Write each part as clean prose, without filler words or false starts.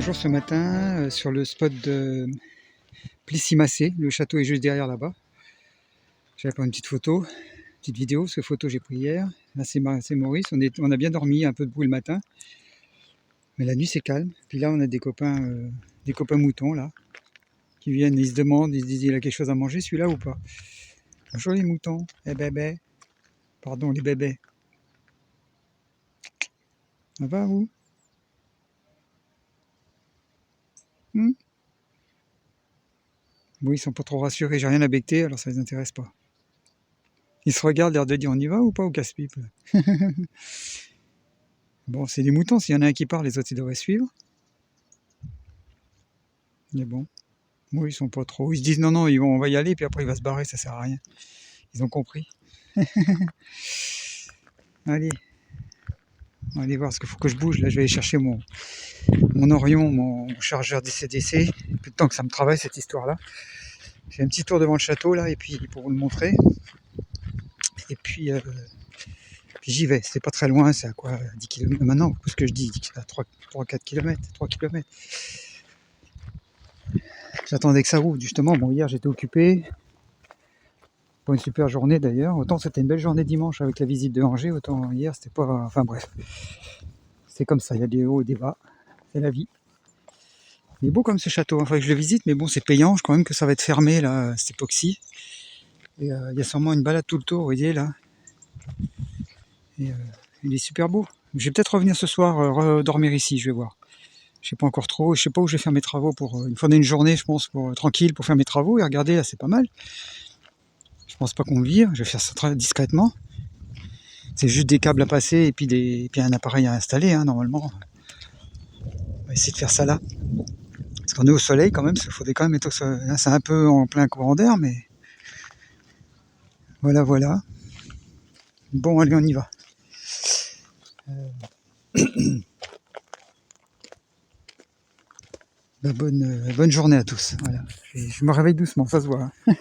Bonjour, ce matin sur le spot de Plessis-Massé, le château est juste derrière là-bas. J'ai pris une petite photo, une petite vidéo, cette photo j'ai pris hier. Là c'est Maurice, on a bien dormi, un peu de bruit le matin, mais la nuit c'est calme. Puis là on a des copains moutons là, qui viennent, ils se demandent, ils se disent il a quelque chose à manger celui-là ou pas. Bonjour les moutons, bébés, pardon les bébés. Ça va vous? Bon, ils sont pas trop rassurés, j'ai rien à becter, alors ça les intéresse pas. Ils se regardent, l'air de dire on y va ou pas au casse-pipe. Bon, c'est des moutons, s'il y en a un qui part, les autres ils devraient suivre. Mais bon, moi ils sont pas trop. Ils se disent non, on va y aller, puis après il va se barrer, ça sert à rien. Ils ont compris. Allez, on va aller voir ce qu'il faut que je bouge. Là, je vais aller chercher mon Orion, mon chargeur DC-DC. Plus de temps que ça me travaille cette histoire-là. J'ai un petit tour devant le château là, et puis pour vous le montrer. Et puis j'y vais. C'est pas très loin, c'est à quoi 10 km maintenant, ce que je dis, à 3-4 km, 3 km. J'attendais que ça roule, justement. Bon, hier j'étais occupé. Pas une super journée d'ailleurs. Autant c'était une belle journée dimanche avec la visite de Angers, autant hier c'était pas. Enfin bref. C'est comme ça, il y a des hauts et des bas. C'est la vie. Il est beau comme ce château, il faudrait que je le visite, mais bon, c'est payant. Je crois même que ça va être fermé là, cette époque-ci. Et il y a sûrement une balade tout le tour, vous voyez là. Et il est super beau. Je vais peut-être revenir ce soir, dormir ici, je vais voir. Je sais pas encore trop, je sais pas où je vais faire mes travaux il me faudrait une journée, je pense, tranquille pour faire mes travaux. Et regardez, là, c'est pas mal. Je pense pas qu'on me vire, je vais faire ça très discrètement. C'est juste des câbles à passer et puis un appareil à installer, hein, normalement. On va essayer de faire ça là. Parce qu'on est au soleil quand même, il faudrait quand même être au soleil. Là, c'est un peu en plein courant d'air, mais voilà. Bon, allez, on y va. Bonne journée à tous. Voilà. Je me réveille doucement, ça se voit. Hein.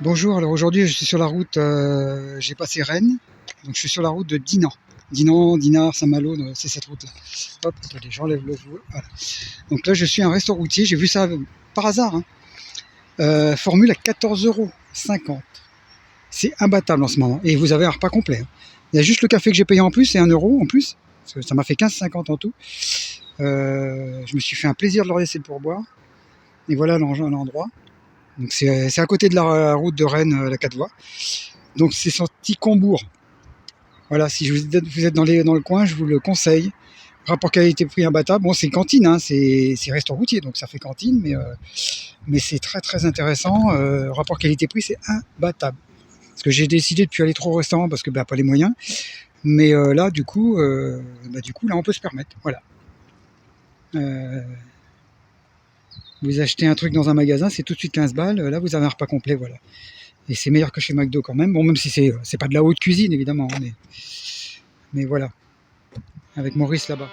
Bonjour, alors aujourd'hui je suis sur la route, j'ai passé Rennes, donc je suis sur la route de Dinan. Dinan, Dinard, Saint-Malo, c'est cette route-là. Hop, attendez, j'enlève le voile. Voilà. Donc là, je suis un resto routier, j'ai vu ça par hasard. Formule à 14,50 €. C'est imbattable en ce moment. Et vous avez un repas complet. Il y a juste le café que j'ai payé en plus, c'est 1 € en plus. Parce que ça m'a fait 15,50 € en tout. Je me suis fait un plaisir de leur laisser le pourboire. Et voilà l'endroit. Donc c'est à côté de la route de Rennes, la 4 voies. Donc c'est sorti Combourg. Voilà, si vous êtes dans le coin, je vous le conseille. Rapport qualité-prix imbattable. Bon, c'est cantine, hein, c'est restaurant routier, donc ça fait cantine, mais c'est très très intéressant. Rapport qualité-prix, c'est imbattable. Parce que j'ai décidé de plus aller trop au restaurant parce que pas les moyens. Mais là, du coup, là, on peut se permettre. Voilà. Vous achetez un truc dans un magasin, c'est tout de suite 15 balles. Là, vous avez un repas complet, voilà. Et c'est meilleur que chez McDo quand même. Bon, même si c'est pas de la haute cuisine, évidemment. Mais voilà. Avec Maurice là-bas.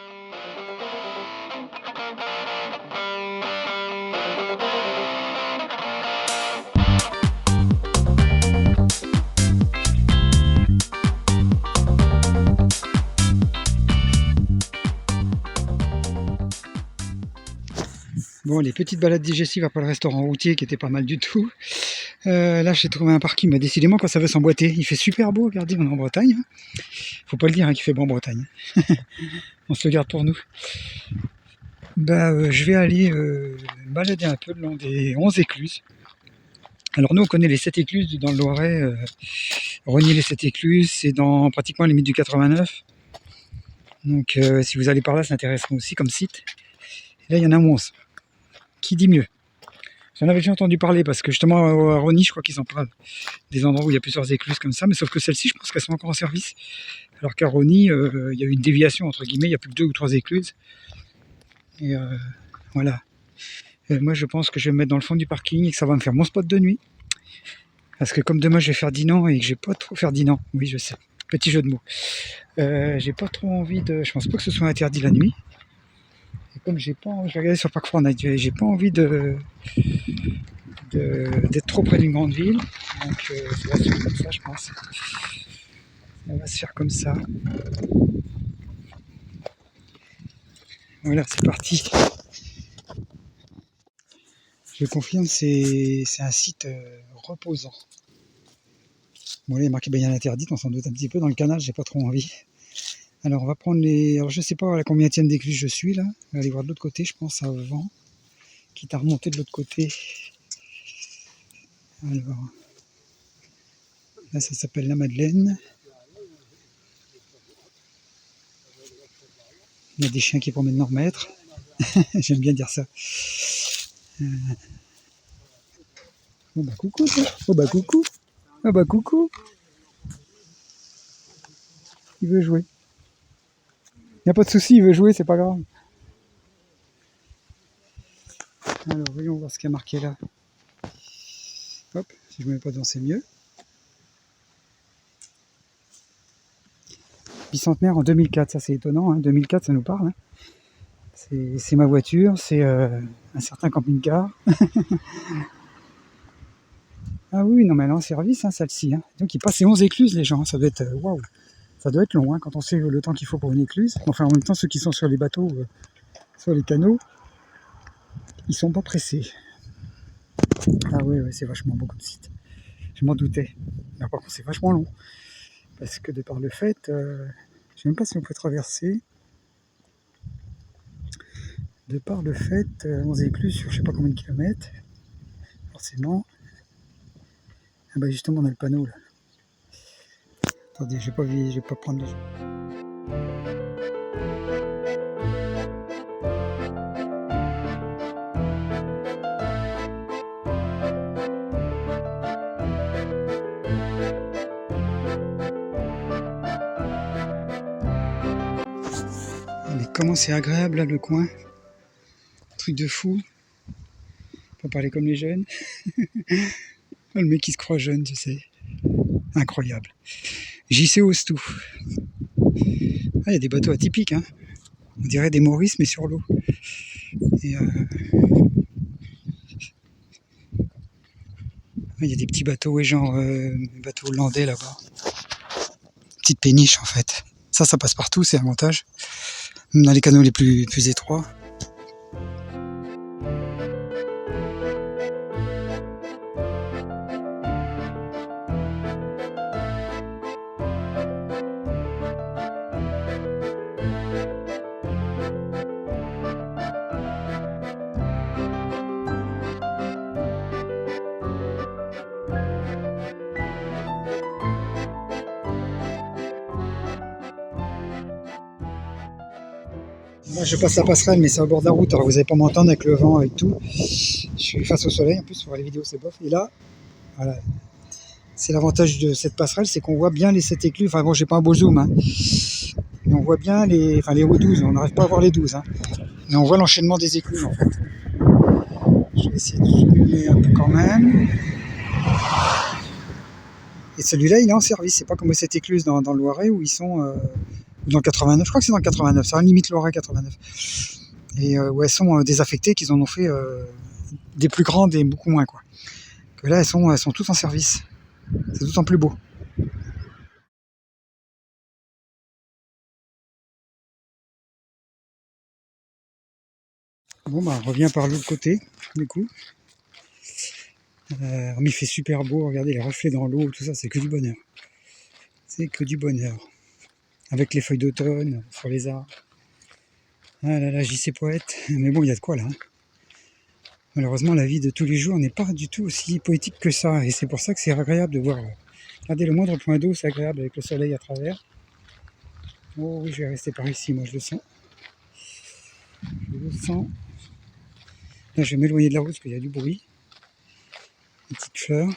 Bon, les petites balades digestives après le restaurant routier qui était pas mal du tout. Là, j'ai trouvé un parking, mais décidément, quand ça veut s'emboîter, il fait super beau. Regardez, on est en Bretagne. Faut pas le dire qu'il fait bon en Bretagne. On se le garde pour nous. Je vais aller me balader un peu le long des 11 écluses. Alors nous, on connaît les 7 écluses dans le Loiret. Rogny les 7 écluses, c'est dans pratiquement les limite du 89. Donc si vous allez par là, ça intéressera aussi comme site. Et là, il y en a 11. Qui dit mieux? J'en avais déjà entendu parler parce que justement à Rogny, je crois qu'ils en parlent. Des endroits où il y a plusieurs écluses comme ça, mais sauf que celles-ci, je pense qu'elles sont encore en service. Alors qu'à Rogny, il y a eu une déviation, entre guillemets, il n'y a plus que 2 ou 3 écluses. Et voilà. Et moi, je pense que je vais me mettre dans le fond du parking et que ça va me faire mon spot de nuit. Parce que comme demain, je vais faire Dinan et que j'ai pas trop faire Dinan. Oui, je sais. Petit jeu de mots. J'ai pas trop envie de... Je pense pas que ce soit interdit la nuit. Et comme j'ai pas envie... Je vais regarder sur Park Fortnite. J'ai pas envie d'être trop près d'une grande ville. Donc ça va se faire comme ça, je pense. Ça va se faire comme ça. Voilà, c'est parti. Je confirme, c'est un site reposant. Bon, là, il est marqué bien interdite, on s'en doute un petit peu. Dans le canal, j'ai pas trop envie. Alors, on va prendre les... Alors, je sais pas à la combienième d'écluses je suis, là. On va aller voir de l'autre côté, je pense, avant. Quitte à remonter de l'autre côté. Alors, là, ça s'appelle la Madeleine. Il y a des chiens qui promènent leur maître. J'aime bien dire ça. Oh bah coucou, toi. Oh bah coucou. Oh bah coucou. Il veut jouer. Il n'y a pas de souci, il veut jouer, c'est pas grave. Alors, voyons voir ce qu'il y a marqué là. Hop, si je me mets pas devant, c'est mieux. Bicentenaire en 2004, ça c'est étonnant, hein. 2004 ça nous parle. Hein. C'est ma voiture, c'est un certain camping-car. Ah oui, non mais elle est en service, hein, celle-ci. Hein. Donc il passe les 11 écluses les gens, ça doit être waouh. Ça doit être long hein, quand on sait le temps qu'il faut pour une écluse. Enfin en même temps ceux qui sont sur les bateaux, sur les canaux, ils sont pas pressés. Ah oui, c'est vachement beaucoup de sites. Je m'en doutais. Mais par contre c'est vachement long. Parce que de par le fait, je sais même pas si on peut traverser. De par le fait, 11 écluses sur je sais pas combien de kilomètres. Forcément. Ah bah justement on a le panneau là. Attendez, je vais pas prendre le... Mais comment c'est agréable là le coin. Truc de fou. Faut parler comme les jeunes. Le mec qui se croit jeune, tu sais. Incroyable. JC Ostou. Ah, il y a des bateaux atypiques, hein. On dirait des Maurice, mais sur l'eau. Et il y a des petits bateaux, ouais, genre bateaux hollandais là-bas. Petite péniche en fait. Ça passe partout, c'est l'avantage. Même dans les canaux les plus étroits. Là, je passe la passerelle, mais c'est au bord de la route, alors vous n'allez pas m'entendre avec le vent, avec tout. Je suis face au soleil, en plus, sur les vidéos, c'est bof. Et là, voilà, c'est l'avantage de cette passerelle, c'est qu'on voit bien les 7 écluses. Enfin bon, j'ai pas un beau zoom, hein. Mais on voit bien les 12, on n'arrive pas à voir les 12, hein. Mais on voit l'enchaînement des écluses, en fait. Je vais essayer de zoomer un peu quand même. Et celui-là, il est en service, c'est pas comme cette écluse dans le Loiret où ils sont... dans le 89, je crois que c'est dans le 89, c'est à la limite Loiret 89. Et où elles sont désaffectées, qu'ils en ont fait des plus grandes et beaucoup moins, quoi. Que là, elles sont toutes en service. C'est d'autant plus beau. Bon, bah, on revient par l'autre côté, du coup. Mais il fait super beau, regardez les reflets dans l'eau, tout ça, c'est que du bonheur. C'est que du bonheur. Avec les feuilles d'automne sur les arbres. Ah là là, JC Poète. Mais bon, il y a de quoi là, hein. Malheureusement, la vie de tous les jours n'est pas du tout aussi poétique que ça. Et c'est pour ça que c'est agréable de voir. Regardez, le moindre point d'eau, c'est agréable avec le soleil à travers. Oh oui, je vais rester par ici, moi je le sens. Je le sens. Là, je vais m'éloigner de la route parce qu'il y a du bruit. Une petite fleur.